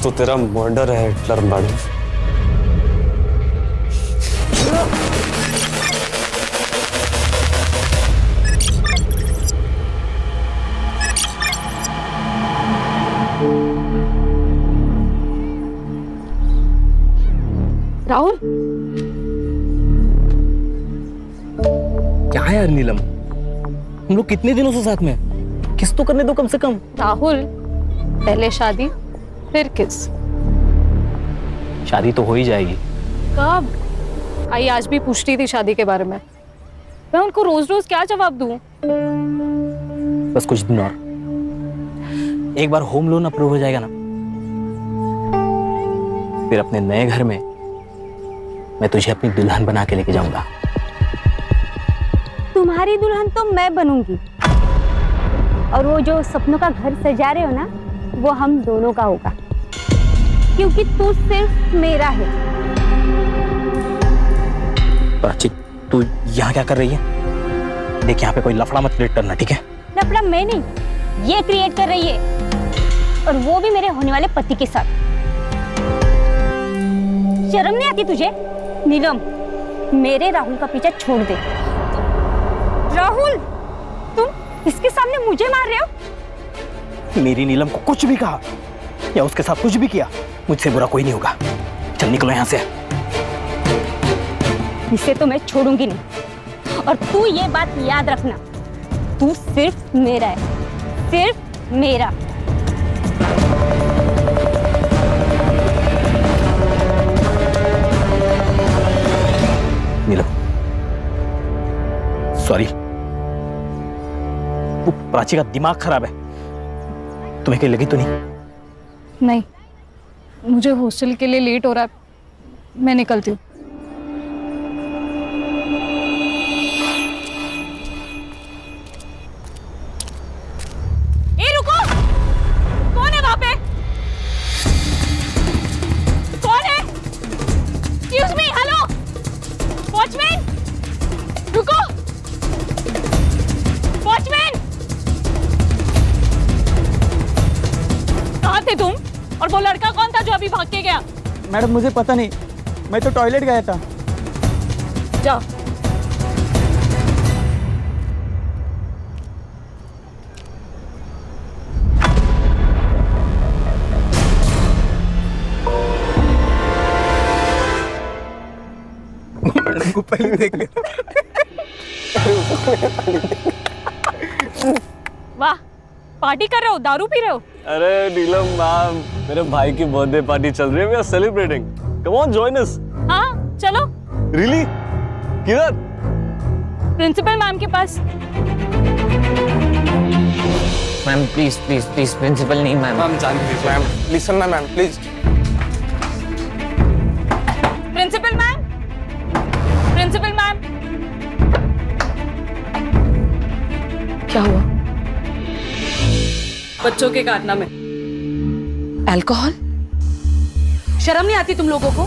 तो तेरा मर्डर है हिटलर मैडम। राहुल, क्या है यार नीलम, हम लोग कितने दिनों से साथ में, किस तो करने दो कम से कम। राहुल, पहले शादी फिर किस। शादी तो हो ही जाएगी। कब? आई आज भी पूछती थी शादी के बारे में। मैं उनको रोज रोज क्या जवाब दूं? बस कुछ दिन और, एक बार होम लोन अप्रूव हो जाएगा ना, फिर अपने नए घर में मैं तुझे अपनी दुल्हन बना के लेके जाऊंगा। तुम्हारी दुल्हन तो मैं बनूंगी, और वो जो सपनों का घर सजा रहे हो ना, वो हम दोनों का होगा, क्योंकि तू सिर्फ मेरा है। प्राची, तू यहाँ क्या कर रही है? देख, यहाँ पे कोई लफड़ा मत क्रिएट करना, ठीक है? लफड़ा मैं नहीं, ये क्रिएट कर रही है, और वो भी मेरे होने वाले पति के साथ। शर्म नहीं आती तुझे? नीलम, मेरे राहुल का पीछा छोड़ दे। राहुल, तुम इसके सामने मुझे मार रहे हो? मेरी नीलम को कुछ भी कहा या उसके साथ कुछ भी किया, मुझसे बुरा कोई नहीं होगा। चल निकलो यहाँ से। इसे तो मैं छोड़ूंगी नहीं, और तू ये बात याद रखना, तू सिर्फ मेरा है, सिर्फ मेरा। नीलम, सॉरी, वो प्राची का दिमाग खराब है। तुम्हें कहीं लगी तो नहीं? नहीं, मुझे हॉस्टल के लिए लेट हो रहा है, मैं निकलती हूँ। ए रुको, कौन है वहां पे? कौन है? एक्सक्यूज मी, हेलो, वॉचमैन, रुको, वॉचमैन, कहाँ थे तुम? और वो लड़का कौन था जो अभी भाग के गया? मैडम मुझे पता नहीं, मैं तो टॉयलेट गया था। जाओ। मैडम को पहले देख ले। वाह, पार्टी कर रहे हो, दारू पी रहे हो? अरे नीलम मैम, मेरे भाई की बर्थडे पार्टी चल रही है, we are celebrating. Come on, join us. हाँ चलो। रियली? किधर? प्रिंसिपल मैम के पास। Ma'am please please please, principal नहीं मैम। मैम जान प्लीज, मैम लिसन ना ma'am please. Principal ma'am, principal ma'am. क्या हुआ? बच्चों के कारनामे। अल्कोहल? शर्म नहीं आती तुम लोगों को?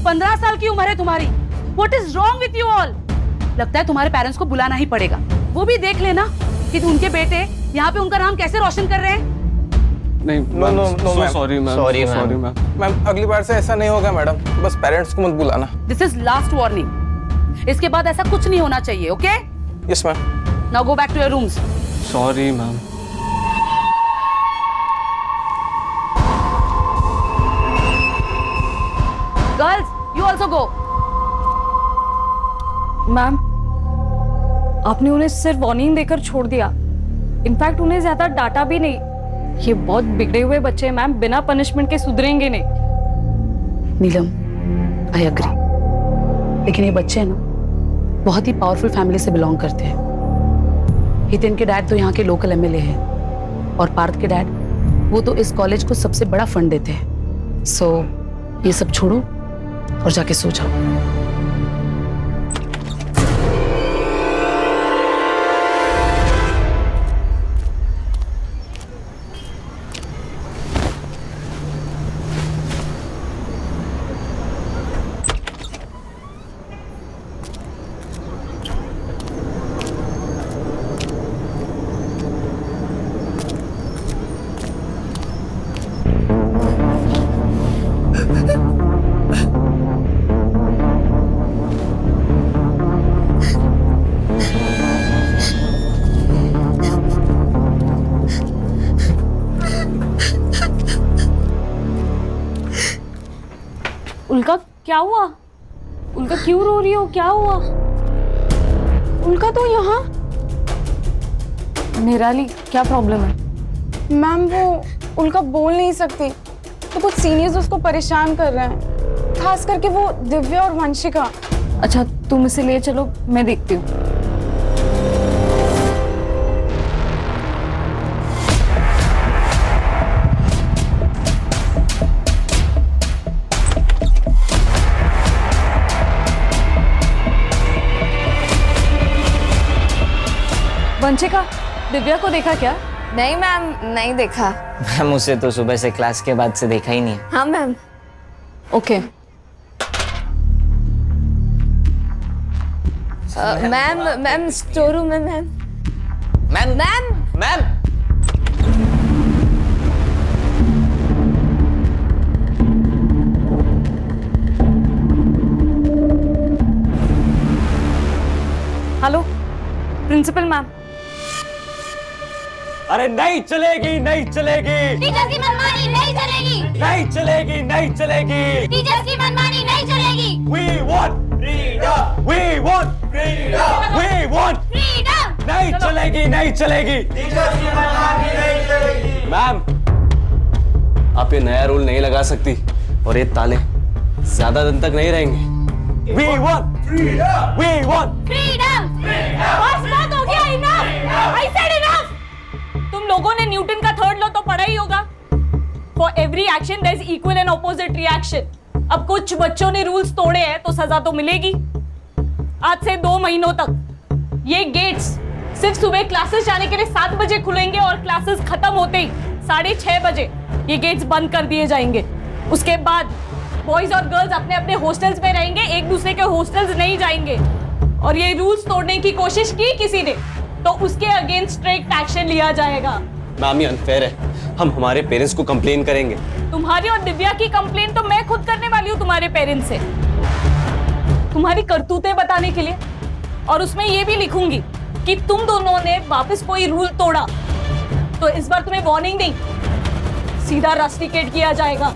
15 साल की उम्र है तुम्हारी। What is wrong with you all? लगता है तुम्हारे पेरेंट्स को बुलाना ही पड़ेगा। वो भी देख लेना कि उनके बेटे यहाँ पे उनका नाम कैसे रोशन कर रहे हैं। नहीं, no no no ma'am, sorry ma'am, Sorry, sorry ma'am. Ma'am. Ma'am अगली बार से ऐसा नहीं होगा मैडम, बस पेरेंट्स को मत बुलाना। This is last warning. इसके बाद ऐसा कुछ नहीं होना चाहिए, okay? Yes ma'am. Now go back to your rooms. Sorry ma'am. Girls, you also go. Ma'am, आपने उन्हें सिर्फ वार्निंग देकर छोड़ दिया। इनफैक्ट उन्हें ज्यादा डांटा भी नहीं। ये बहुत बिगड़े हुए बच्चे हैं मैम, बिना पनिशमेंट के सुधरेंगे नहीं। नीलम, आई एग्री, लेकिन ये बच्चे हैं ना, बहुत ही पावरफुल फैमिली से बिलोंग करते हैं। हितेन के डैड तो यहाँ के लोकल एमएलए हैं, और पार्थ के डैड, वो तो इस कॉलेज को सबसे बड़ा फंड देते हैं। सो ये सब छोड़ो और जाके सो जाओ। उल्का क्या हुआ? उल्का क्यों रो रही हो? क्या हुआ? उल्का तो यहाँ। निराली क्या प्रॉब्लम है? मैम वो उल्का बोल नहीं सकती, तो कुछ सीनियर्स उसको परेशान कर रहे हैं, खास करके वो दिव्या और वंशिका। अच्छा तुम इसे ले चलो, मैं देखती हूँ। वंशिका, दिव्या को देखा क्या? नहीं मैम, नहीं देखा। मैम उसे तो सुबह से क्लास के बाद से देखा ही नहीं है। हाँ ma'am. Okay. Ma'am store room में ma'am. Ma'am ma'am ma'am hello principal ma'am. अरे नहीं चलेगी, नहीं चलेगी, टीचर्स की मनमानी नहीं चलेगी, नहीं चलेगी, नहीं चलेगी। टीचर्स की मनमानी नहीं चलेगी। We want freedom, we want freedom, we want freedom. नहीं चलेगी, नहीं चलेगी। मैम, आप ये नया रूल नहीं लगा सकती और ये ताले ज्यादा दिन तक नहीं रहेंगे। We want freedom, we want freedom. बस बहुत हो गया, इनफ। I said enough। तुम लोगों ने न्यूटन का थर्ड लॉ तो पढ़ा ही होगा। For every action there is equal and opposite reaction। अब कुछ बच्चों ने रूल्स तोड़े हैं तो सजा तो मिलेगी। आज से 2 महीनों तक ये गेट्स सिर्फ सुबह क्लासेस जाने के लिए 7 बजे खुलेंगे और क्लासेस खत्म होते ही 6:30 बजे ये गेट्स बंद कर दिए जाएंगे। उसके बाद बॉयज और गर्ल्स अपने अपने हॉस्टल्स में रहेंगे, एक दूसरे के हॉस्टल्स नहीं जाएंगे। और ये रूल्स तोड़ने की कोशिश की किसी ने तो उसके अगेंस्ट स्ट्रिक्ट एक्शन लिया जाएगा। मैम ये अनफेयर है, हम हमारे पेरेंट्स को कंप्लेन करेंगे। तुम्हारी और दिव्या की कंप्लेन तो मैं खुद करने वाली हूँ तुम्हारे पेरेंट्स से, तुम्हारी करतूतें बताने के लिए। और उसमें ये भी लिखूंगी कि तुम दोनों ने वापस कोई रूल तोड़ा तो इस बार तुम्हें वार्निंग नहीं, सीधा रस्टिकेट किया जाएगा।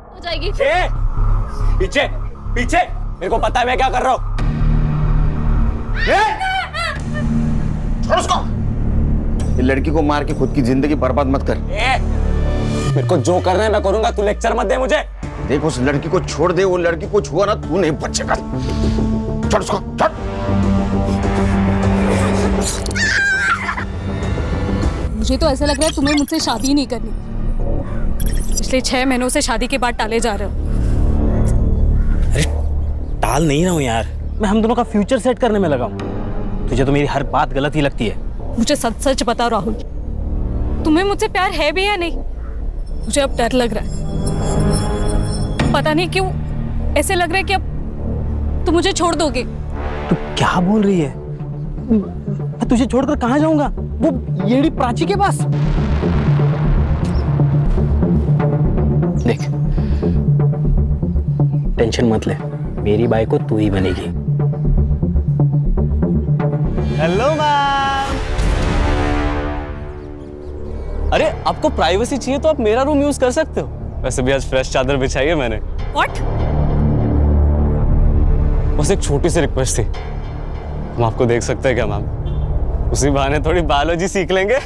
हो जाएगी। पीछे पीछे, मेरे को पता है मैं क्या कर रहा हूँ। छोड़ उसको। ये लड़की को मार के खुद की जिंदगी बर्बाद मत कर। मेरे को जो करना है मैं करूंगा, तू लेक्चर मत दे मुझे। देख उस लड़की को छोड़ दे, वो लड़की को छुआ ना तू नहीं बचेगा। छोड़ उसको, छोड़। मुझे तो ऐसा लग रहा है तुम्हें मुझसे शादी नहीं करनी। पिछले 6 महीनों से शादी के बाद टाले जा रहे हो। अरे टाल नहीं रहा हूँ यार, मैं हम दोनों का फ्यूचर सेट करने में लगा हूँ। तुझे तो मेरी हर बात गलत ही लगती है। मुझे सच सच बताओ राहुल, तुम्हें मुझसे प्यार है भी या नहीं? मुझे अब डर लग रहा है, पता नहीं क्यों ऐसे लग रहा है कि अब तुम मुझे छोड़ दोगे। तू क्या बोल रही है? मैं तुझे छोड़कर कहाँ जाऊंगा? वो येड़ी प्राची के पास। देख टेंशन मत ले, मेरी बाई को तू ही बनेगी। Hello ma'am. अरे आपको प्राइवेसी चाहिए तो आप मेरा रूम यूज कर सकते हो। वैसे भी आज फ्रेश चादर बिछाई है मैंने। What? बस एक छोटी सी रिक्वेस्ट थी, हम आपको देख सकते हैं क्या मैम? उसी बहाने थोड़ी बायोलॉजी सीख लेंगे।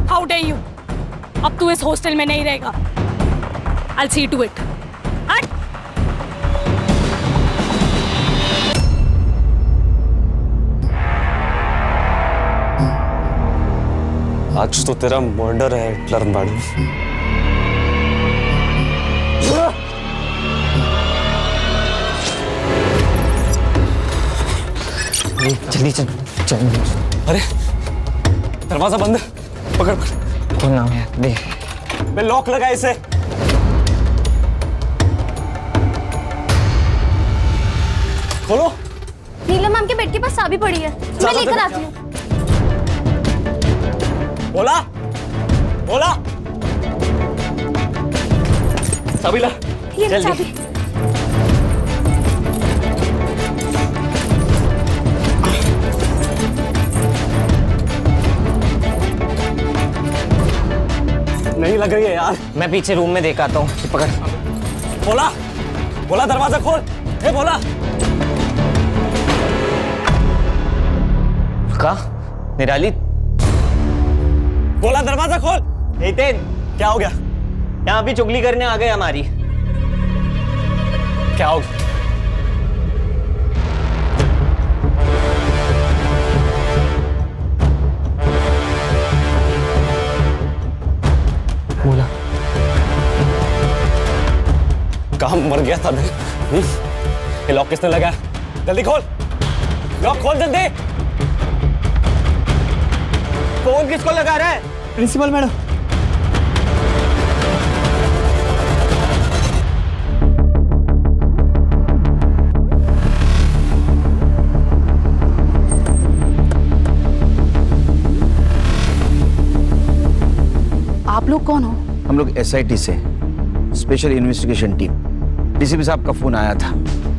How dare you? अब तू इस हॉस्टल में नहीं रहेगा। I'll see to it. हट! आज तो तेरा मर्डर है हिटलर मैडम। जल्दी चल चल। अरे दरवाजा बंद है, पकड़ पकड़। खोलना है दे। मैं लॉक लगा इसे। खोलो। नीलम मैम के बेड के पास चाबी पड़ी है, मैं लेकर आती हूँ। बोला बोला चाबी ला। ये लो चाबी। नहीं लग रही है यार। मैं पीछे रूम में देख आता हूँ। पकड़। बोला बोला दरवाजा खोल। ए बोला। कहा निराली? बोला दरवाजा खोल। हितेन, क्या हो गया? यहाँ भी चुगली करने आ गए हमारी। क्या हो गया? बोला कहाँ मर गया था मैं? ये लॉक किसने लगाया? जल्दी खोल, लॉक खोल जल्दी। फोन किसको लगा रहा है? Principal madam. आप लोग कौन हो? हम लोग एसआईटी से, स्पेशल इन्वेस्टिगेशन टीम। डीसीपी साहब का फोन आया था,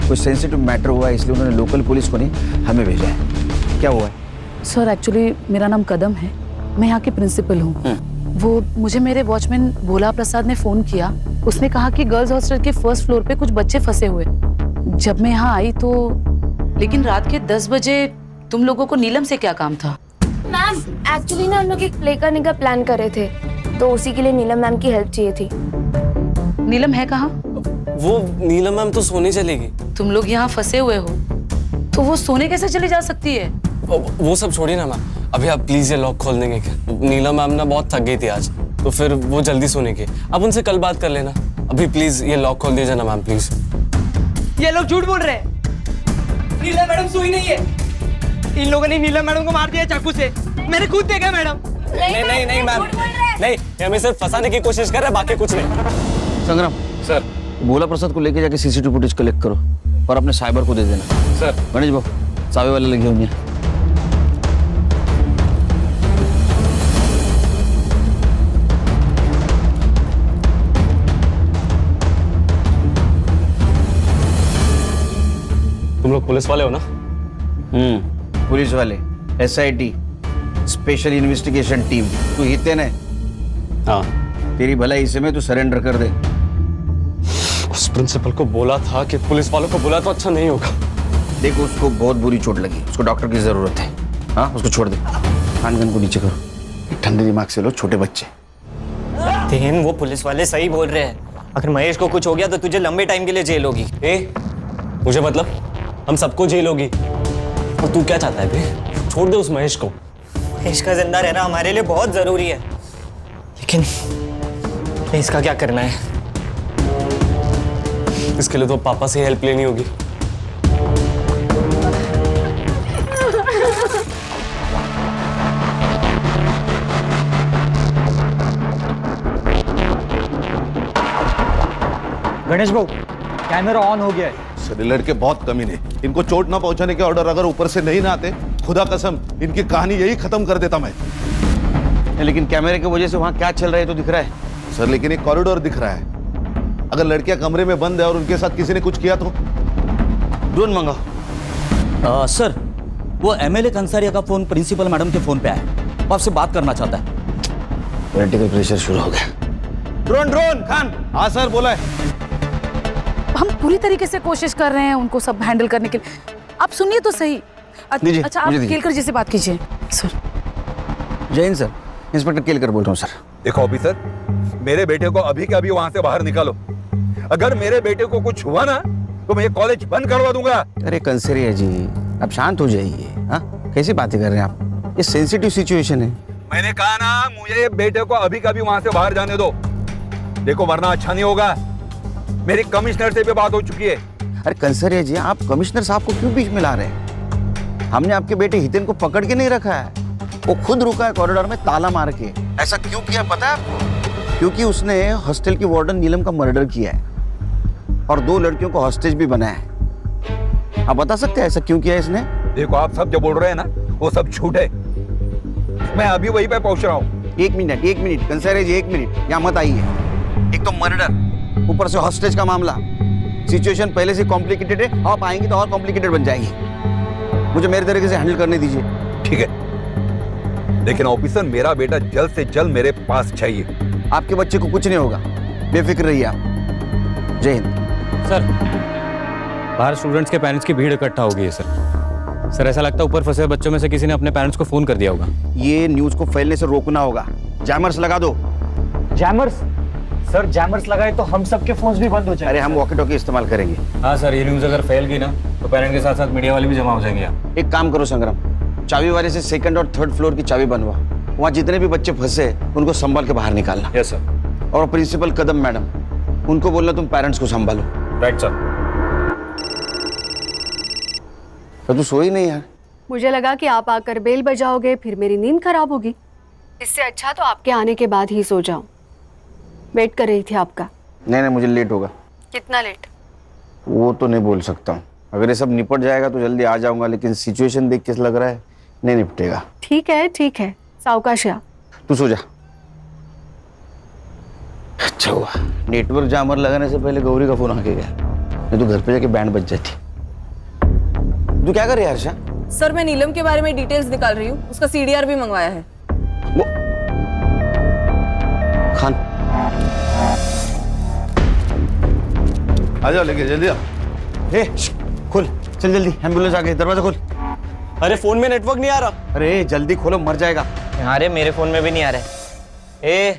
कुछ सेंसिटिव मैटर हुआ है, इसलिए उन्होंने लोकल पुलिस को नहीं हमें भेजा है। क्या हुआ है? सर एक्चुअली मेरा नाम कदम है, मैं यहाँ की प्रिंसिपल हूँ। वो मुझे मेरे वॉचमैन भोला प्रसाद ने फोन किया। उसने कहा कि गर्ल्स हॉस्टल के फर्स्ट फ्लोर पे कुछ बच्चे फंसे हुए। जब मैं यहाँ आई तो लेकिन रात के 10 बजे तुम लोगों को नीलम से क्या काम था? मैम एक्चुअली ना हम लोग एक प्ले करने का प्लान कर रहे थे, तो उसी के लिए नीलम मैम की हेल्प चाहिए थी। नीलम है कहाँ? वो नीलम मैम तो सोने चलेगी। तुम लोग यहाँ फंसे हुए हो तो वो सोने कैसे चली जा सकती है? वो सब छोड़िए ना मैम, अभी आप प्लीज ये लॉक खोल देंगे क्या? नीलम मैम ना बहुत थक गई थी आज, तो फिर वो जल्दी सोने की। आप उनसे कल बात कर लेना। अभी प्लीज ये लॉक खोल दीजिए ना मैम, प्लीज। ये लोग झूठ बोल रहे हैं। नीलम मैडम सोई नहीं है। इन लोगों ने नीलम मैडम को मार दिया चाकू से। मैंने खुद देखा मैडम। नहीं मैम, नहीं, ये हमें सिर्फ फंसाने की कोशिश कर रहे हैं, बाकी कुछ नहीं। संग्राम सर, भोला प्रसाद को लेके जाके सीसीटीवी फुटेज कलेक्ट करो और अपने साइबर को दे देना। सर। गणेश बाबू, सावे वाले लगे होंगे। तुम लोग पुलिस वाले हो ना? पुलिस वाले, एसआईटी, स्पेशल इन्वेस्टिगेशन टीम। तू हितेन है? हाँ। तेरी भलाई इसे में तू सरेंडर कर दे। उस प्रिंसिपल को बोला था कि पुलिस वालों को बोला तो अच्छा नहीं होगा। देखो उसको बहुत बुरी चोट लगी, उसको डॉक्टर की जरूरत है। हाँ, उसको छोड़ दे। खानगन को नीचे करो। ठंडे दिमाग से लो, छोटे बच्चे। तेन, वो पुलिस वाले सही बोल रहे हैं। अगर महेश को कुछ हो गया तो तुझे लंबे टाइम के लिए जेल होगी। मुझे मतलब हम सबको जेल होगी। और तू क्या चाहता है बे? छोड़ दे उस महेश को। महेश का जिंदा रहना हमारे लिए बहुत जरूरी है, लेकिन इसका क्या करना है? इसके लिए तो पापा से हेल्प लेनी होगी। गणेश भाऊ, कैमरा ऑन हो गया है। सर, लड़के बहुत कमीने, इनको चोट ना पहुंचाने के ऑर्डर अगर ऊपर से नहीं ना आते, खुदा कसम इनकी कहानी यही खत्म कर देता मैं। लेकिन कैमरे की वजह से वहाँ क्या चल रहा है तो दिख रहा है। सर लेकिन एक कॉरिडोर दिख रहा है। अगर लड़कियां कमरे में बंद है और उनके साथ किसी ने कुछ किया तो? ड्रोन मंगाओ। सर, वो एमएलए कंसारिया का फोन प्रिंसिपल मैडम के फोन पे आया। वो आपसे बात करना चाहता है। पॉलिटिकल प्रेशर शुरू हो गया। Drone drone Khan. हाँ सर, बोला है। हम पूरी तरीके से कोशिश कर रहे हैं उनको सब हैंडल करने के लिए। आप सुनिए तो सही। दीजिए, अच्छा, आप मुझे दीजिए। केलकर जी से बात कीजिए। सर। जय हिंद सर, इंस्पेक्टर केलकर बोल रहा हूँ सर। देखो ऑफिसर, मेरे बेटे को अभी के अभी वहां से बाहर निकालो। अगर मेरे बेटे को कुछ हुआ ना तो मैं ये कॉलेज बंद करवा दूंगा। अरे कंसरिया जी, आप शांत हो जाइए। हाँ, कैसी बातें कर रहे हैं आप? ये सेंसिटिव सिचुएशन है। मैंने कहा ना, मुझे बेटे को अभी कभी वहां से बाहर जाने दो। देखो वरना अच्छा नहीं होगा। मेरी कमिश्नर से भी बात हो चुकी है। अरे कंसरिया जी, आप कमिश्नर साहब को क्यों बीच में ला रहे हैं? हमने आपके बेटे हितेन को पकड़ के नहीं रखा है। वो खुद रुका है कॉरिडोर में ताला मार के। ऐसा क्यों किया पता है आपको? क्योंकि उसने हॉस्टल की वार्डन नीलम का मर्डर किया है और 2 लड़कियों को हॉस्टेज भी बनाया है। आप बता सकते हैं ऐसा क्यों किया इसने? देखो आप सब जो बोल रहे हैं ना, वो सब झूठ है। मैं अभी वहीं पे पहुंच रहा हूँ। एक मिनट कंसरिया जी, 1 मिनट यहाँ मत आइए। एक तो मर्डर, ऊपर से हॉस्टेज का मामला। सिचुएशन पहले से कॉम्प्लिकेटेड है, आप आएंगे तो और कॉम्प्लिकेटेड बन जाएगी। मुझे मेरे तरीके से हैंडल करने दीजिए। ठीक है, लेकिन ऑफिसर मेरा बेटा जल्द से जल्द मेरे पास चाहिए। आपके बच्चे को कुछ नहीं होगा, बेफिक्र रहिए आप। जय हिंद। सर, बाहर स्टूडेंट्स के पेरेंट्स की भीड़ इकट्ठा हो गई है सर। ऐसा लगता है ऊपर फंसे बच्चों में से किसी ने अपने पेरेंट्स को फोन कर दिया होगा। ये न्यूज को फैलने से रोकना होगा। जैमर्स लगा दो। जैमर्स? सर, जैमर्स लगाए तो हम सबके फोन्स भी बंद हो जाएंगे। अरे हम वॉकी टॉकी इस्तेमाल करेंगे। हाँ सर, ये न्यूज अगर फैल गई ना तो पेरेंट के साथ साथ मीडिया वाले भी जमा हो जाएंगे यहाँ। एक काम करो संग्राम, चाबी वाले से 2nd और 3rd फ्लोर की चाबी बनवा। वहाँ जितने भी बच्चे फंसे उनको संभाल के बाहर निकालना। Yes sir. और प्रिंसिपल कदम मैडम, उनको बोलना तुम पेरेंट्स को संभालो। Right sir. तो तू सोई नहीं यार? मुझे लगा कि आप आकर बेल बजाओगे, फिर मेरी नींद खराब होगी। इससे अच्छा तो आपके आने के बाद ही सो जाऊं। वेट कर रही थी आपका। नहीं, मुझे लेट होगा। कितना लेट? वो तो नहीं बोल सकता हूँ। अगर ये सब निपट जाएगा तो जल्दी आ जाऊंगा, लेकिन सिचुएशन देख के लग रहा है नहीं निपटेगा। ठीक है, सावकाश। तू सो जा। अच्छा हुआ नेटवर्क जामर लगाने से पहले गौरी का फोन आके गया, नहीं तो घर पे जाके बैंड बज जाती। तू क्या कर रही है हर्षा? सर, मैं नीलम के बारे में डिटेल्स निकाल रही हूँ। उसका CDR भी मंगवाया है। वो खान, आ जाओ, लेके जल्दी आओ। खोल, चल जल्दी, एम्बुलेंस आ गई, दरवाजा खोल। अरे फोन में नेटवर्क नहीं आ रहा। अरे जल्दी खोलो, मर जाएगा। अरे मेरे फोन में भी नहीं आ रहा है।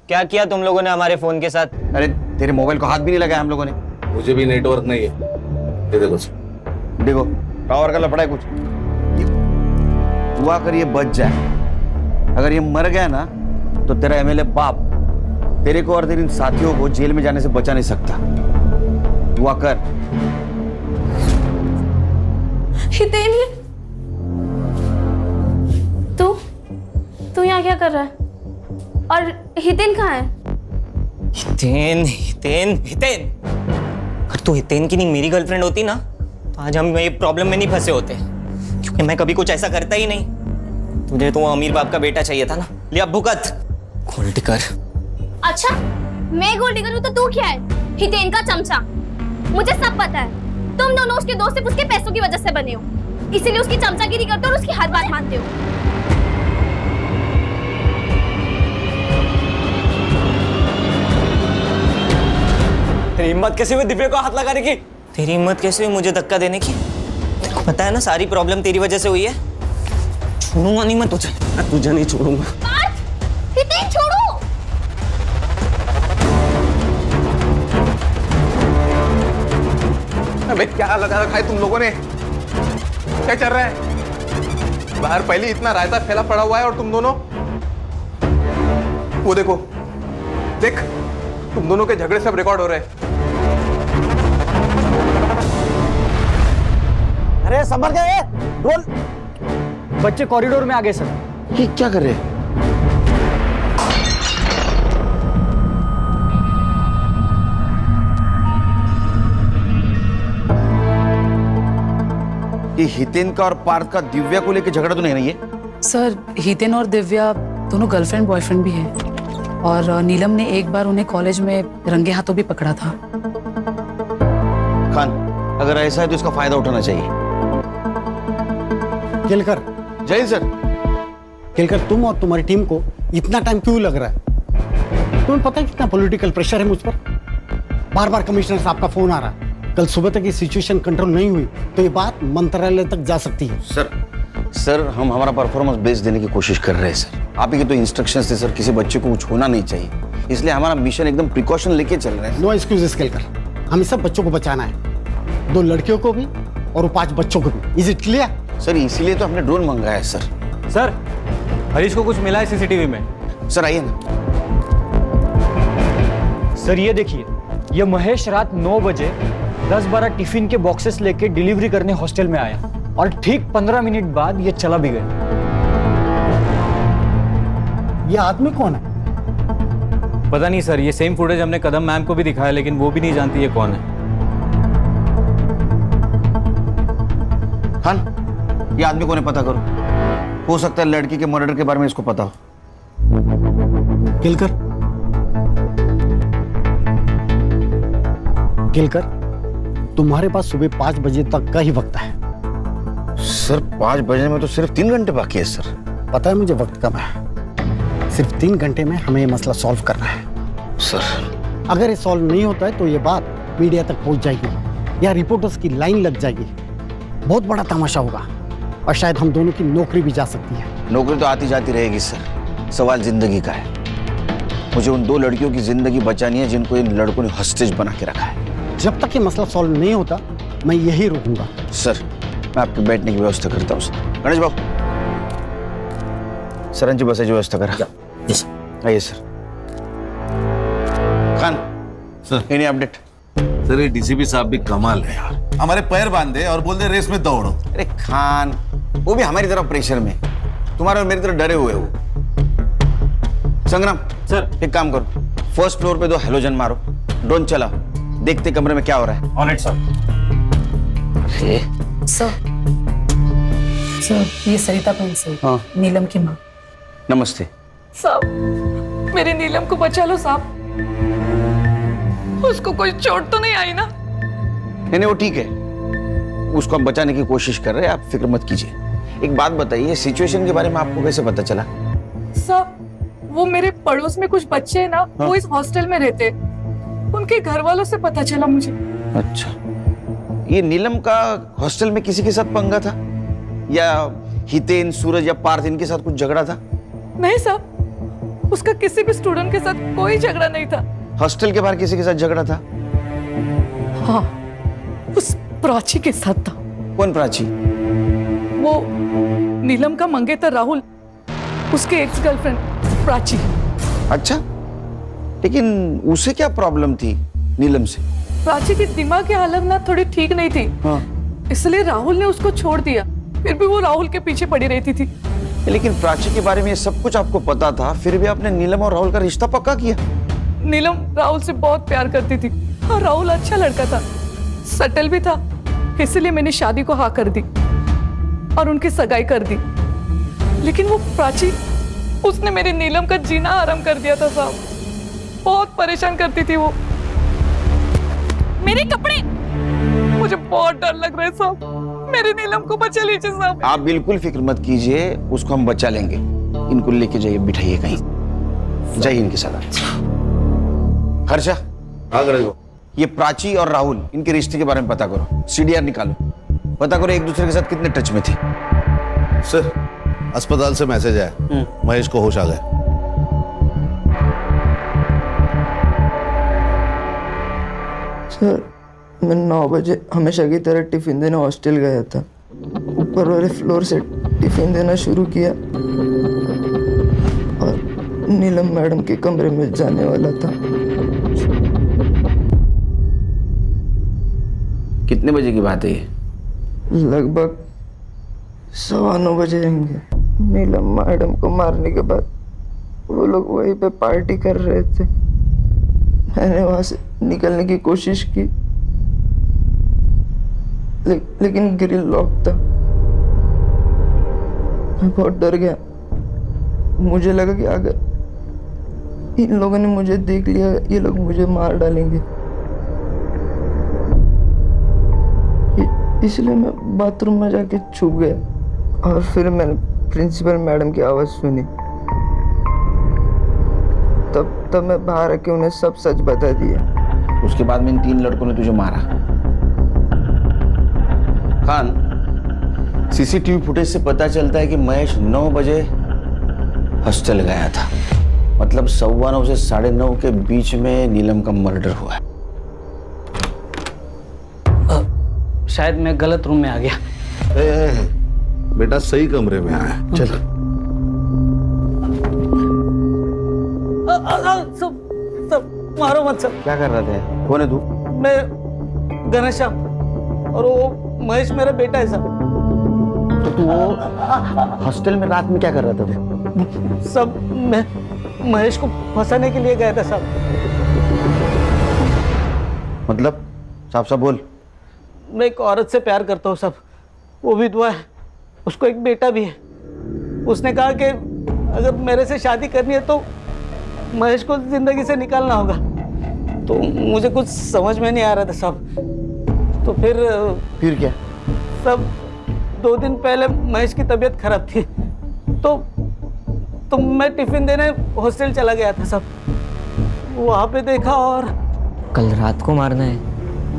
क्या किया तुम लोगों ने हमारे फोन के साथ? अरे तेरे मोबाइल को हाथ भी नहीं लगाया हम लोगों ने। मुझे भी नेटवर्क नहीं है। ये देखो टावर का लफड़ा है कुछ। दुआ कर ये बच जाए। अगर ये मर गया ना तो तेरा MLA बाप तेरे को और तेरे इन साथियों को जेल में जाने से बचा नहीं सकता। दुआ कर। हितेन, तू यहाँ क्या कर रहा है? और हितेन कहाँ है? हितेन अगर तू हितेन की नहीं मेरी गर्लफ्रेंड होती ना तो आज हम ये प्रॉब्लम में नहीं फंसे होते, क्योंकि मैं कभी कुछ ऐसा करता ही नहीं। तुझे तो अमीर बाप का बेटा चाहिए था ना। ले अब भुगत। गोल्ड टिकर। अच्छा, मैं गोल्ड डिगर हूँ तो तू क्या है? हितेन का चमचा। मुझे सब पता है। तुम दोनों उसके दोस्त सिर्फ उसके पैसों की वजह से बने हो, इसीलिए उसकी चमचागिरी करते हो और उसकी हर बात मानते हो। तेरी हिम्मत कैसे हुई दिव्या को हाथ लगाने की? तेरी हिम्मत कैसे हुई मुझे धक्का देने की? तेरे को पता है ना सारी प्रॉब्लम तेरी वजह से हुई है। छोड़ूंगा नहीं मैं तुझे। तुझे नहीं छोड़ूंगा। हितेन, छोड़ो। अबे क्या लगा रखा है तुम लोगों ने? क्या चल रहा है बाहर? पहले इतना रायता फैला पड़ा हुआ है और तुम दोनों वो देखो, देख तुम दोनों के झगड़े सब रिकॉर्ड हो रहे हैं। अरे संभल गए, ड्रोन। बच्चे कॉरिडोर में आ गए सर। ये क्या कर रहे हैं? ये हितेन का और पार्थ का दिव्या को लेकर झगड़ा तो नहीं है? सर, हितेन और दिव्या दोनों गर्लफ्रेंड बॉयफ्रेंड भी हैं और नीलम ने एक बार उन्हें कॉलेज में रंगे हाथों भी पकड़ा था। खान, अगर ऐसा है तो इसका फायदा उठाना चाहिए। केलकर, जय सर। केलकर, तुम और तुम्हारी टीम को इतना टाइम क्यों लग रहा है? तुम्हें पता है कितना पॉलिटिकल प्रेशर है मुझ पर? बार बार कमिश्नर साहब का फोन आ रहा है। कल सुबह तक ये सिचुएशन कंट्रोल नहीं हुई तो ये बात मंत्रालय तक जा सकती है। सर हम हमारा परफॉर्मेंस बेस देने की कोशिश कर रहे हैं सर। आप ही के तो इंस्ट्रक्शंस थे सर, किसी बच्चे को कुछ होना नहीं चाहिए, इसलिए हमारा मिशन एकदम प्रिकॉशन लेके चल रहे हैं। नो एक्सक्यूजेस केलकर, हमें सब बच्चों को बचाना है, 2 लड़कियों को भी और 5 बच्चों को भी। Is it clear? सर इसीलिए तो हमने ड्रोन मंगाया है सर। सर, हरीश को कुछ मिला है CCTV में। सर आइए ना। सर ये देखिए, ये महेश रात 9 बजे 10-12 टिफिन के बॉक्सेस लेके डिलीवरी करने हॉस्टल में आया और ठीक 15 मिनट बाद ये चला भी गया। ये आदमी कौन है? पता नहीं सर, ये सेम फुटेज हमने कदम मैम को भी दिखाया लेकिन वो भी नहीं जानती ये कौन है। खान, ये आदमी कौन है पता करो, हो सकता है लड़की के मर्डर के बारे में इसको पता हो। केलकर, तुम्हारे पास सुबह 5 बजे तक का ही वक्त है। सर 5 बजे में तो सिर्फ 3 घंटे बाकी है सर। पता है मुझे वक्त कम है, सिर्फ 3 घंटे में हमें ये मसला सॉल्व करना है। सर अगर ये सॉल्व नहीं होता है तो ये बात मीडिया तक पहुंच जाएगी या रिपोर्टर्स की लाइन लग जाएगी। बहुत बड़ा तमाशा होगा और शायद हम दोनों की नौकरी भी जा सकती है। नौकरी तो आती जाती रहेगी सर, सवाल जिंदगी का है। मुझे उन 2 लड़कियों की जिंदगी बचानी है जिनको इन लड़कों ने हॉस्टेज बना के रखा है। जब तक ये मसला सॉल्व नहीं होता मैं यही रुकूंगा। सर मैं आपके बैठने की व्यवस्था करता हूँ। सर गणेश बाबू, सरन जी बसे व्यवस्था करा। आइए sir. Khan sir any update? Sir ये डीसीपी साहब भी कमाल है यार, हमारे पैर बांध दे और बोल दे रेस में दौड़ो। अरे खान, वो भी हमारी तरफ प्रेशर में, तुम्हारे और मेरी तरफ डरे हुए हो। संग्राम सर एक काम करो, फर्स्ट फ्लोर पे 2 हेलोजन मारो, ड्रोन चलाओ, देखते कमरे में क्या हो रहा है। Alright sir. सर ये सरिता पेंसिल, हाँ। नीलम की माँ। नमस्ते। साहब मेरी नीलम को बचा लो साहब, उसको कोई चोट तो नहीं आई ना? नहीं वो ठीक है, उसको हम बचाने की कोशिश कर रहे हैं, आप फिक्र मत कीजिए। एक बात बताइए, सिचुएशन के बारे में आपको कैसे पता चला? साहब वो मेरे पड़ोस में कुछ बच्चे हैं ना, हाँ। वो इस हॉस्टल में रहते, उनके घर वालों से पता चला मुझे। अच्छा, ये नीलम का हॉस्टल में किसी के साथ पंगा था या हितेन, सूरज या पार्थ इनके साथ कुछ झगड़ा था? नहीं साहब, उसका किसी भी स्टूडेंट के साथ कोई झगड़ा नहीं था। हॉस्टल के बाहर किसी के साथ झगड़ा था? हाँ, उस प्राची के साथ था। कौन प्राची? वो नीलम का मंगेतर राहुल, उसके एक्स गर्लफ्रेंड प्राची। अच्छा, लेकिन उसे क्या प्रॉब्लम थी नीलम से? प्राची की दिमाग की हालत ना थोड़ी ठीक नहीं थी, हाँ। इसलिए राहुल ने उसको छोड़ दिया, फिर भी वो राहुल के पीछे पड़ी रहती थी। लेकिन प्राची के बारे में ये सब कुछ आपको पता था, फिर भी आपने नीलम और राहुल का रिश्ता पक्का किया? नीलम राहुल से बहुत प्यार करती थी और राहुल अच्छा लड़का था, सटल भी था, इसलिए मैंने शादी को हाँ कर दी और उनकी सगाई कर दी। लेकिन वो प्राची, उसने मेरी नीलम का जीना आराम कर दिया था साहब, बहुत परेशान करती थी वो। मेरे कपड़े, मुझे बहुत डर लग रहा है साहब, मेरी नीलम को बचा लीजिए साहब। आप बिल्कुल फिक्र मत कीजिए, उसको हम बचा लेंगे। इनको लेके जाइए, बिठाइए कहीं, जाइए इनके साथ। हर्षा, ये प्राची और राहुल, इनके रिश्ते के बारे में पता करो, सीडीआर निकालो, पता करो एक दूसरे के साथ कितने टच में थे। सर अस्पताल से मैसेज आया, महेश को होश आ गया। सर मैं 9 बजे हमेशा की तरह टिफिन देने हॉस्टल गया था, ऊपर वाले फ्लोर से टिफिन देना शुरू किया और नीलम मैडम के कमरे में जाने वाला था। कितने बजे की बात है ये? लगभग 9:15 बजे होंगे। नीलम मैडम को मारने के बाद वो लोग वहीं पे पार्टी कर रहे थे। मैंने वहां से निकलने की कोशिश की, लेकिन ग्रिल लॉक था। मैं बहुत डर गया, मुझे लगा कि अगर इन लोगों ने मुझे देख लिया, ये लोग मुझे मार डालेंगे। इसलिए मैं बाथरूम में जाके छुप गया और फिर मैंने प्रिंसिपल मैडम की आवाज सुनी। तब मैं बाहर आके उन्हें सब सच बता दिया। उसके बाद में इन 3 लड़कों ने तुझे मारा। खान, सीसीटीवी फुटेज से पता चलता है कि महेश 9 बजे हॉस्टल गया था, मतलब 9:15 से 9:30 के बीच में नीलम का मर्डर हुआ है। शायद मैं गलत रूम में आ गया। बेटा सही कमरे में आया, चल। सब मारो मत सब। क्या कर रहा था? कौन है तू? मैं घनश्याम और वो महेश मेरा बेटा है सब। तो तू वो हॉस्टल में रात में क्या कर रहा था तू? सब मैं महेश को फंसाने के लिए गया था सब। मतलब साफ साफ बोल। मैं एक औरत से प्यार करता हूँ सब, वो विधवा है, उसको एक बेटा भी है। उसने कहा कि अगर मेरे से शादी करनी है तो महेश को जिंदगी से निकालना होगा। तो मुझे कुछ समझ में नहीं आ रहा था सब। तो फिर क्या? सब 2 दिन पहले महेश की तबीयत खराब थी, तो तो मैं टिफिन देने हॉस्टल चला गया था सब, वहाँ पे देखा और कल रात को मारना है?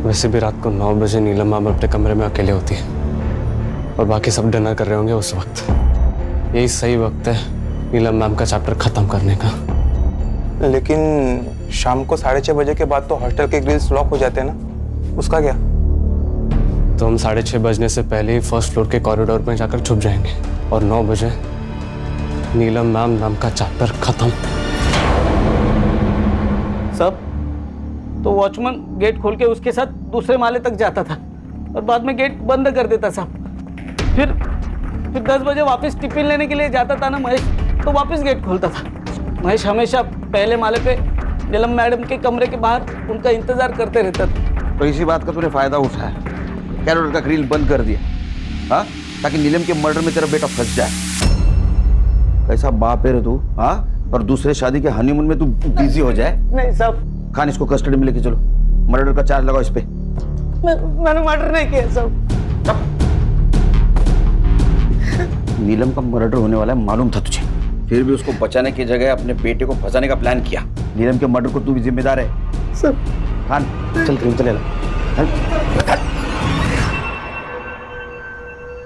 वैसे भी रात को 9 बजे नीलम मैम अपने कमरे में अकेले होती है और बाकी सब डिनर कर रहे होंगे उस वक्त। यही सही वक्त है नीलम मैम का चैप्टर खत्म करने का। लेकिन शाम को 6:30 बजे के बाद तो हॉस्टल के ग्रिल्स लॉक हो जाते हैं ना, उसका क्या? तो हम 6:30 बजने से पहले ही फर्स्ट फ्लोर के कॉरिडोर में जाकर छुप जाएंगे और 9 बजे नीलम मैम नाम का चैप्टर खत्म। सब तो वॉचमैन गेट खोल के उसके साथ दूसरे माले तक जाता था और बाद में गेट बंद कर देता साहब। फिर 10 बजे वापस टिफिन लेने के लिए जाता था ना महेश, तो वापस गेट खोलता था। महेश हमेशा पहले माले पे नीलम मैडम के कमरे के बाहर उनका इंतजार करते रहता था। तो इसी बात का तूने फायदा उठाया, कैरोल का ग्रिल बंद कर दिया, हाँ, ताकि नीलम के मर्डर में तेरा बेटा फंस जाए। कैसा बाप है रे तू, हाँ? और दूसरे शादी के हनीमून में तू बिजी हो जाए। नहीं साहब, खान इसको कस्टडी में लेके चलो, मर्डर का चार्ज लगाओ इस पे। मैंने मर्डर नहीं किया साहब। नीलम का मर्डर होने वाला है मालूम था तुझे, फिर भी उसको बचाने की जगह अपने बेटे को फंसाने का प्लान किया। नीलम के मर्डर को तू भी जिम्मेदार है सर। खान चल क्रीम चले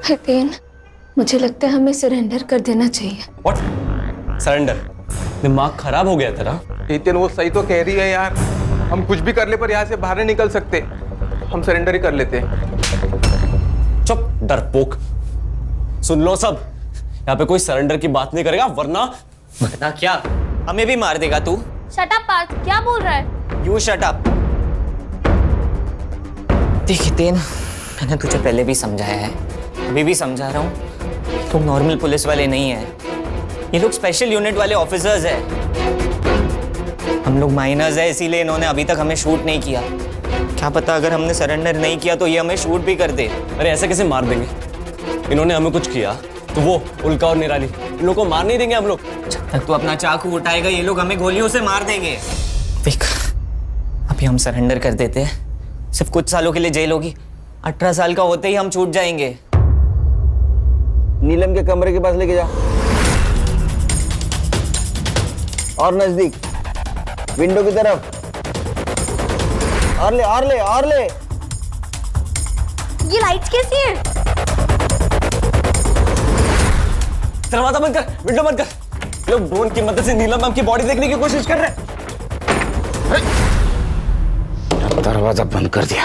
हितेन, मुझे लगता है हमें सरेंडर कर देना चाहिए। What? सरेंडर? दिमाग खराब हो गया तेरा? हितेन वो सही तो कह रही है यार, हम कुछ भी कर ले पर यहाँ से बाहर नहीं निकल सकते। हम सरेंडर ही कर लेते। चुप डरपोक। सुन लो सब, यहाँ पे कोई सरेंडर की बात नहीं करेगा वरना क्या हमें भी मार देगा तू? शट अप पार्थ, क्या बोल रहा है? You shut up. देख हितेन, मैंने तुझे पहले भी समझाया है, अभी भी समझा रहा हूँ, तुम नॉर्मल पुलिस वाले नहीं है, ये लोग स्पेशल यूनिट वाले ऑफिसर्स हैं। हम लोग माइनर्स है, इसीलिए इन्होंने अभी तक हमें शूट नहीं किया। क्या पता अगर हमने सरेंडर नहीं किया तो ये हमें शूट भी कर दे। अरे ऐसे कैसे मार देंगे? इन्होंने हमें कुछ किया तो वो उल्का और निराली इन लोगों को मार नहीं देंगे हम लोग। जब तक तू अपना चाकू उठाएगा ये लोग हमें गोलियों से मार देंगे। देख, अभी हम सरेंडर कर देते हैं, सिर्फ कुछ सालों के लिए जेल होगी, 18 साल का होते ही हम छूट जाएंगे। नीलम के कमरे के पास लेके जा, और नजदीक विंडो की तरफ, और ले और ले और ले। ये लाइट्स कैसी है? दरवाजा बंद कर, विंडो बंद कर। लोग ड्रोन की मदद से नीलम मैम की बॉडी देखने की कोशिश कर रहे हैं। दरवाजा बंद कर दिया।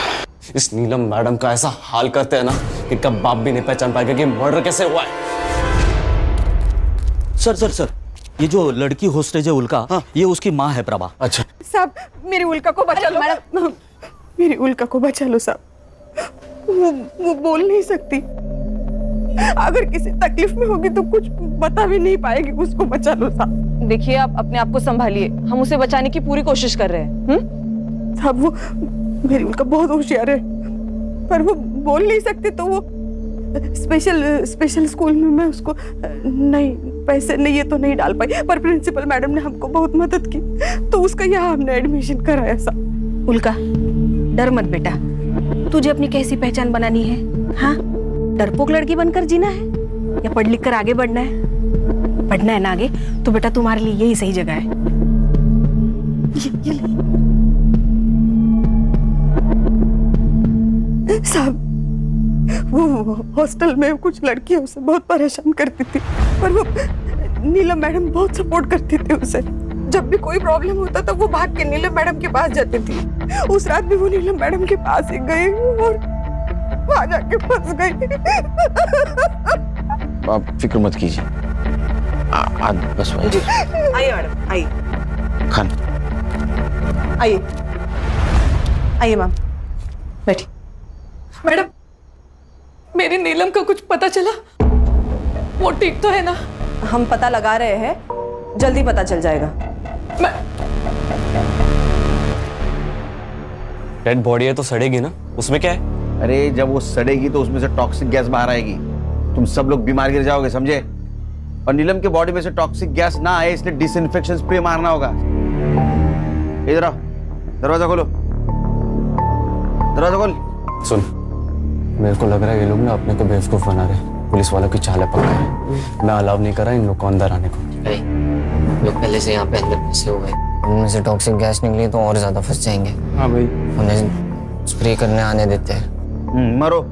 इस नीलम मैडम का ऐसा हाल करते हैं ना कि इनका बाप भी नहीं पहचान पाएगा कि मर्डर कैसे हुआ है। सर, ये जो लड़की होस्टेज है उल्का, हाँ, ये उसकी माँ है प्रभा। अच्छा साहब, मेरी उल्का को बचा लो। मैडम, मेरी उल्का को बचा लो साहब, वो बोल नहीं सकती। अगर किसी तकलीफ में होगी तो कुछ बता भी नहीं पाएगी, उसको बचा लो साहब। देखिए, आप अपने आप को संभालिए, हम उसे बचाने की पूरी कोशिश कर रहे हैं। साहब, वो मेरी उल्का बहुत होशियार है, पर वो बोल नहीं सकती, तो वो स्पेशल स्कूल में मैं उसको नहीं, पैसे नहीं, ये तो नहीं डाल पाई, पर प्रिंसिपल मैडम ने हमको बहुत मदद की, तो उसका यहाँ हमने एडमिशन कराया साहब। उल्का, डर मत बेटा, तुझे अपनी कैसी पहचान बनानी है? हाँ, डरपोक लड़की बनकर जीना है या पढ़ लिख कर आगे बढ़ना है? बढ़ना है ना आगे, तो बेटा तुम्हारे लिए यही सही जगह है। ये साहब, वो हॉस्टल में कुछ लड़कियां उसे बहुत परेशान करती थी, पर वो नीलम मैडम बहुत सपोर्ट करती थी उसे। जब भी कोई प्रॉब्लम होता था वो भाग के नीलम मैडम के पास जाती थी। उस रात भी वो नीलम मैडम के पास ही गई और वहां जाके फंस गई। आप फिक्र मत कीजिए, बस वही। आइए मैडम, आइए। खान, आइए आइए मैम, बैठिए। मैडम, मेरी नीलम का कुछ पता चला? वो ठीक तो है ना? हम पता लगा रहे हैं, जल्दी पता चल जाएगा। डेड बॉडी है तो सड़ेगी ना, उसमें क्या है? अरे जब वो सड़ेगी तो उसमें से टॉक्सिक गैस बाहर आएगी, तुम सब लोग बीमार गिर जाओगे, समझे? और नीलम के बॉडी में से टॉक्सिक गैस ना आए इसलिए डिसइंफेक्शन स्प्रे मारना होगा। इधर आओ, दरवाजा खोलो, दरवाजा खोल। सुन, मेरे को लग रहा है ये लोग ना अपने को बेवकूफ बना रहे हैं। पुलिस वालों की चाल पकड़ा है। मैं अलाउ नहीं कर रहा इन लोग को अंदर आने को। लोग पहले से यहाँ पे अंदर फंसे हुए हैं, उनमें से टॉक्सिक गैस निकली तो और ज्यादा फंस जाएंगे। हाँ भाई, उन्हें स्प्रे करने आने देते हैं। मरो।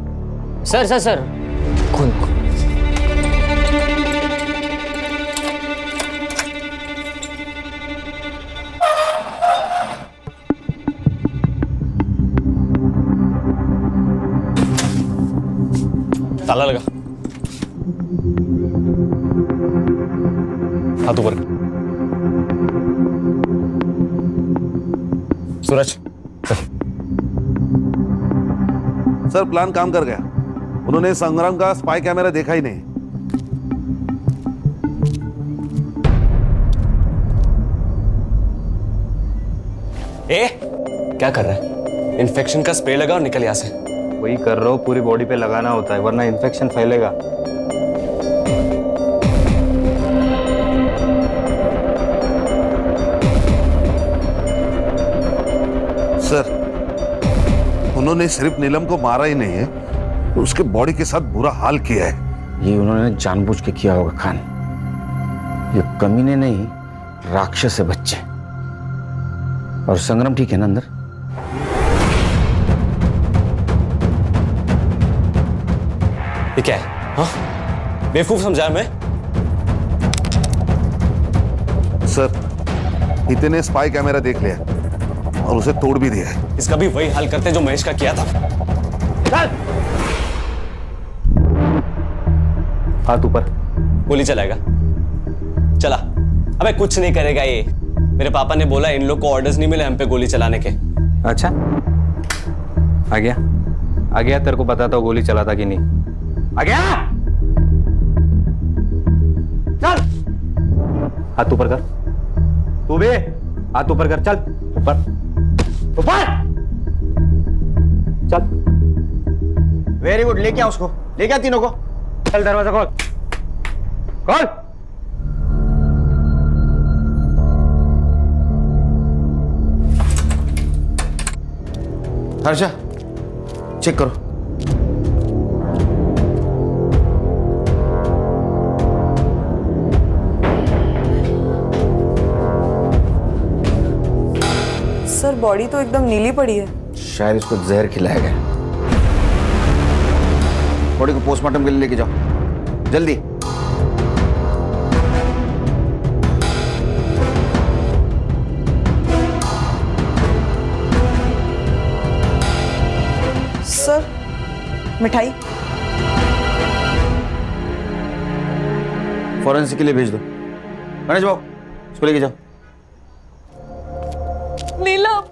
सर सर सर खुद ताला लगा। हाथ ऊपर कर। सूरज सर प्लान काम कर गया। उन्होंने संग्राम का स्पाई कैमरा देखा ही नहीं। क्या कर रहा है? इन्फेक्शन का स्प्रे लगा और निकल यहाँ से। वही कर रहा हूँ, पूरी बॉडी पे लगाना होता है वरना इन्फेक्शन फैलेगा। सर उन्होंने सिर्फ नीलम को मारा ही नहीं है, उसके बॉडी के साथ बुरा हाल किया है। ये उन्होंने जानबूझ के किया होगा खान। ये कमीने नहीं, राक्षस है बच्चे। और संग्राम ठीक है ना अंदर? ये क्या है? हाँ बेवकूफ समझा मैं? सर इतने स्पाई कैमरा देख लिया और उसे तोड़ भी दिया है। इसका भी वही हाल करते जो महेश का किया था। हाथ ऊपर। गोली चलाएगा? चला। अबे कुछ नहीं करेगा ये। मेरे पापा ने बोला इन लोग को ऑर्डर्स नहीं मिले हम पे गोली चलाने के। अच्छा आ गया, आ गया। तेरे को बताता हूँ गोली चलाता कि नहीं। आ गया। चल हाथ ऊपर कर। तू भी हाथ ऊपर कर। चल ऊपर ऊपर चल। Very good. लेके आ उसको, लेके आ तीनों को। चल दरवाजा खोल खोल। हर्षा चेक करो। सर बॉडी तो एकदम नीली पड़ी है। शायद इसको जहर खिलाया गया। बॉडी को पोस्टमार्टम के लिए लेके जाओ जल्दी। सर मिठाई फॉरेंसिक के लिए भेज दो। गणेश बाबू इसको लेके जाओ। नीलम,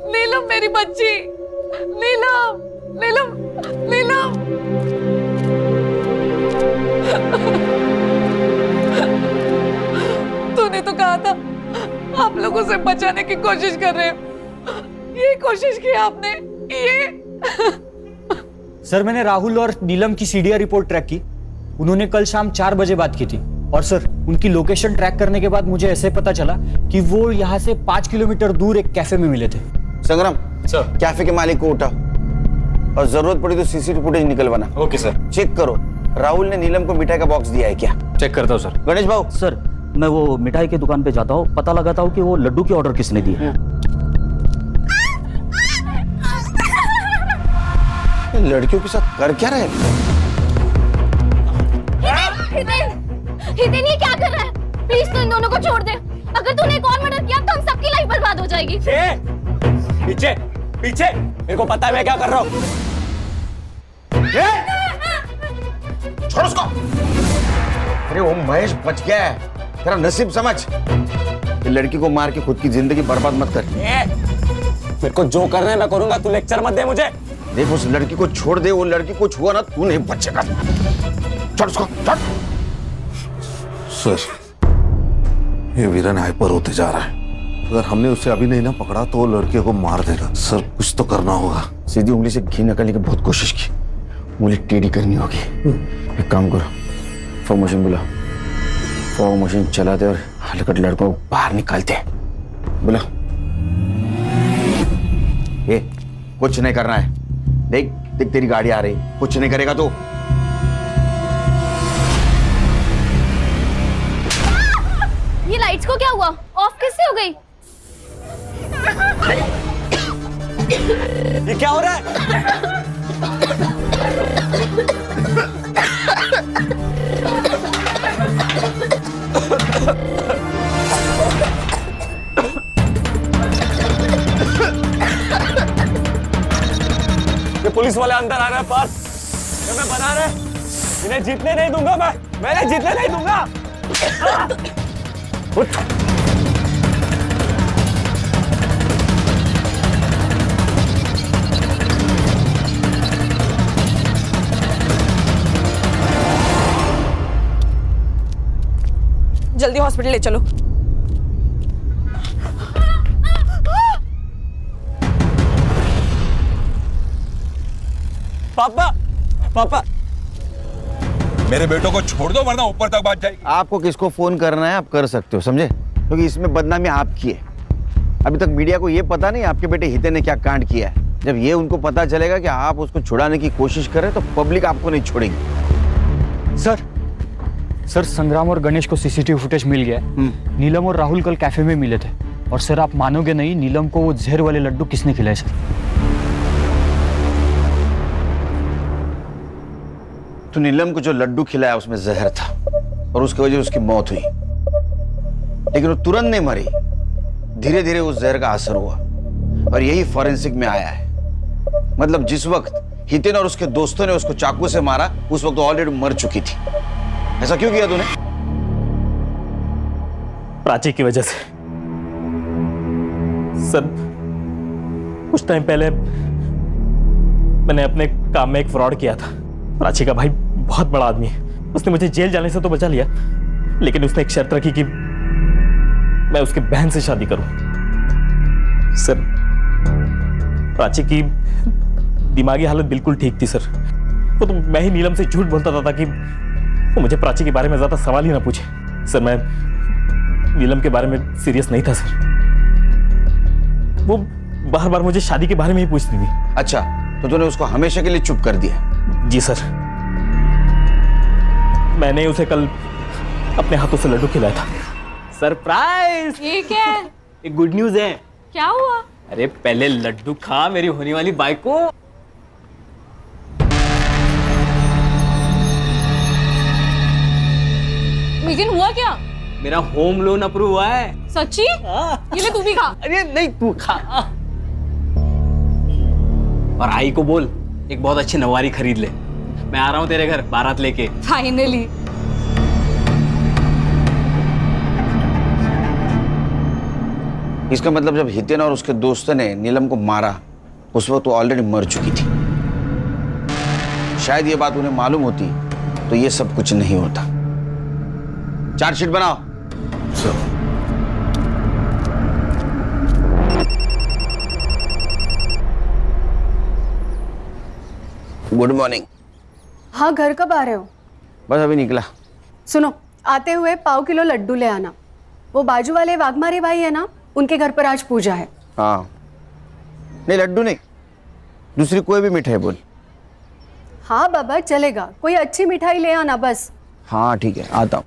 नीलम मेरी बच्ची, नीलम, नीलम, नीलम। तूने तो कहा था आप लोगों से बचाने की कोशिश कर रहे हो। ये कोशिश की आपने, ये। सर मैंने राहुल और नीलम की सीडीआर रिपोर्ट ट्रैक की। उन्होंने कल शाम 4 बजे बात की थी और सर उनकी लोकेशन ट्रैक करने के बाद मुझे ऐसे पता चला कि वो यहाँ से 5 किलोमीटर दूर एक कैफे में मिले थे। संग्राम सर कैफे के मालिक को उठाओ और जरूरत पड़ी तो सीसीटीवी फुटेज निकलवाना। Okay sir. चेक करो राहुल ने नीलम को मिठाई का बॉक्स दिया है क्या? चेक करता हूँ सर। गणेश बाबू सर मैं वो मिठाई की दुकान पे जाता हूँ, पता लगाता हूँ कि वो लड्डू के ऑर्डर किसने दिए। लड़कियों के साथ कर क्या रहे? हितेन ये क्या कर रहा है? प्लीज तू इन दोनों को छोड़ दे। अगर तूने एक और मर्डर किया तो हम सबकी लाइफ बर्बाद हो जाएगी। पीछे पीछे, मेरे को पता है मैं क्या कर रहा हूँ। छोड़ उसको। अरे वो महेश बच गया है, तेरा नसीब समझ। ये लड़की को मार के खुद की जिंदगी बर्बाद मत कर। मेरे को जो करना है मैं करूंगा, तू लेक्चर मत दे मुझे। देख उस लड़की को छोड़ दे, वो लड़की को छुआ ना तू नहीं बचेगा। छोड़ उसको, छोड़। सर ये वीरन हाइपर होते जा रहा है। अगर हमने उसे अभी नहीं ना पकड़ा तो वो लड़के को मार देगा। सर कुछ तो करना होगा। सीधी उंगली से घी निकालने की बहुत कोशिश की, उंगली टेढ़ी करनी होगी। एक काम करो, फॉग मशीन बुलाओ। फॉग मशीन चलाते और हलकट लड़कों को बाहर निकालते। बुलाओ। ये कुछ नहीं करना है। देख देख तेरी गाड़ी आ रही, कुछ नहीं करेगा तो लाइट्स को क्या हुआ? ऑफ कैसे हो गई? ये क्या हो रहा है? ये पुलिस वाले अंदर आ रहे हैं पास। ये मैं बना रहे, इन्हें जीतने नहीं दूंगा मैंने जीतने नहीं दूंगा। उठ। जल्दी हॉस्पिटल ले चलो। पापा मेरे बेटों को छोड़ दो वरना ऊपर तक बात जाएगी। आपको किसको फोन करना है आप कर सकते हो, समझे? क्योंकि इसमें बदनामी आपकी है। अभी तक मीडिया को ये पता नहीं आपके बेटे हितेन ने क्या कांड किया है। जब ये उनको पता चलेगा कि आप उसको छुड़ाने की कोशिश कर रहे हैं तो पब्लिक आपको नहीं छोड़ेगी। सर संग्राम और गणेश को सीसीटीवी फुटेज मिल गया है। नीलम और राहुल कल कैफे में मिले थे और सर आप मानोगे नहीं, नीलम को वो जहर वाले लड्डू किसने खिलाए सर? तो नीलम को जो लड्डू खिलाया उसमें जहर था और उसकी वजह से उसकी मौत हुई, लेकिन वो तुरंत नहीं मरी, धीरे धीरे उस जहर का असर हुआ और यही फॉरेंसिक में आया है। मतलब जिस वक्त हितेन और उसके दोस्तों ने उसको चाकू से मारा उस वक्त वो ऑलरेडी मर चुकी थी। ऐसा क्यों किया तूने? प्राची की वजह से सर। कुछ टाइम पहले मैंने अपने काम में एक फ्रॉड किया था। प्राची का भाई बहुत बड़ा आदमी है, उसने मुझे जेल जाने से तो बचा लिया, लेकिन उसने एक शर्त रखी कि मैं उसकी बहन से शादी करूं। सर प्राची की दिमागी हालत बिल्कुल ठीक थी सर। वो तो मैं ही नीलम से झूठ बोलता था ताकि वो मुझे प्राची के बारे में ज्यादा सवाल ही ना पूछे। सर मैं नीलम के बारे में सीरियस नहीं था सर। वो बार बार मुझे शादी के बारे में ही पूछती थी। अच्छा, तो तूने उसको हमेशा के लिए चुप कर दिया? जी सर, मैंने उसे कल अपने हाथों से लड्डू खिलाया था। सरप्राइज! ये क्या है? एक गुड न्यूज है। क्या हुआ? अरे पहले लड्डू खा मेरी होने वाली बाइक को। मिजिन हुआ क्या? मेरा होम लोन अप्रूव हुआ है। सच्ची? ये ले तू भी खा। अरे नहीं तू खा। और आई को बोल एक बहुत अच्छी नवारी खरीद ले। मैं आ रहा हूँ तेरे घर बारात लेके। फाइनली। इसका मतलब जब हितेन और उसके दोस्तों ने नीलम को मारा उस वक्त वो ऑलरेडी मर चुकी थी। शायद ये बात उन्हें मालूम होती तो ये सब कुछ नहीं होता। चार्जशीट बनाओ। Good morning. हाँ, घर कब आ रहे हो? बस अभी निकला। सुनो, आते हुए 1.5 किलो लड्डू ले आना। वो बाजू वाले वाघमारे भाई है ना, उनके घर पर आज पूजा है। हाँ, नहीं लड्डू नहीं, दूसरी कोई भी मिठाई बोल। हाँ बाबा चलेगा, कोई अच्छी मिठाई ले आना बस। हाँ ठीक है, आता हूँ।